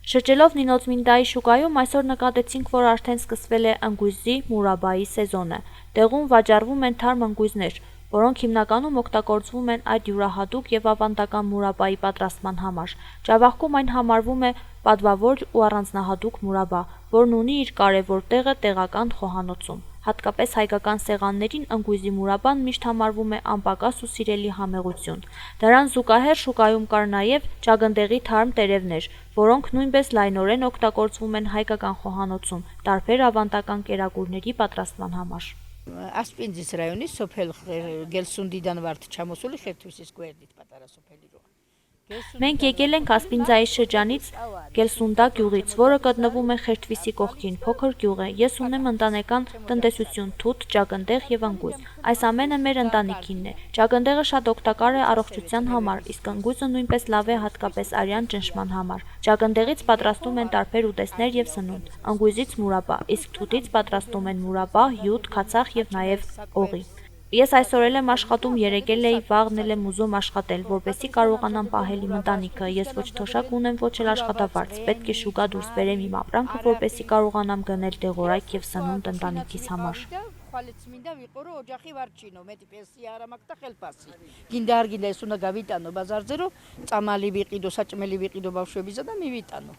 Շրջելով Նինոց-Մինդայի շուկայում այսօր նկատեցինք, որ արդեն սկսվել է ընկույզի մուրաբայի սեզոնը։ Տեղում վաճառվում են թարմ ընկույզներ, որոնք հիմնականում օգտագործվում են այդ յուրահատուկ եւ ավանդական մուրաբայի պատրաստման համար։ Ջավախքում այն համարվում է պատվավոր ու առանձնահատուկ մուրաբա, որն ունի իր կարևոր տեղը տեղական խոհանոցում։ Հատկապես հայկական սեղաններին ընկույզի մուրաբան միշտ համարվում է անպակաս ու սիրելի համեղություն։ Դրան զուգահեռ շուկայում կար նաև ճագնդեղի թարմ տերևներ, որոնք նույնպես լայնորեն օգտագործվում են հայկական խոհանոցում տարբեր ավանդական կերակուրների պատրաստման համար։ Ասպինձის რაიონის სოფელ გელსუნდიდან ვართ ჩამოსული ხერთვისის გვერდით პატარა სოფელი როა. Մենք եկել ենք Ասպինձայի շրջանից Գելսունդա գյուղից, որը գտնվում է Խերթվիսի կողքին, փոքր գյուղ է։ Ես ունեմ ընտանեկան տնտեսություն, թութ, ճագնդեղ եւ ընկույզ։ Այս ամենը մեր ընտանիքինն է։ Ճագնդեղը շատ օգտակար է առողջության համար, իսկ ընկույզը նույնպես լավ է հատկապես արյան ճնշման համար։ Ճագնդեղից պատրաստում են տարբեր ուտեստներ եւ սնունդ, ընկույզից մուրաբա, իսկ թութից պատրաստում են մուրաբա, հյութ, քացախ եւ նաեւ օղի։ Ես այսօր էլ եմ աշխատում, երեկել էի, վաղն էլ եմ ուզում աշխատել, որպեսզի կարողանամ պահել իմ ընտանիքը։ Ես ոչ թոշակ ունեմ, ոչ էլ աշխատավարձ, պետք է շուկա դուրս բերեմ իմ ապրանքը, որպեսզի կարողանամ գնել դեղորայք եւ սնունդ ընտանիքիս համար։ ხვალეც მინდა ვიყო რომ ოჯახი ვარჩინო მეტი პენსია არ მაქვს და ხელფასი. გინდა არ გინდა ეს უნდა გავიტანო ბაზარზე რომ წამალი ვიყიდო, საჭმელი ვიყიდო ბავშვებისა და მივიტანო.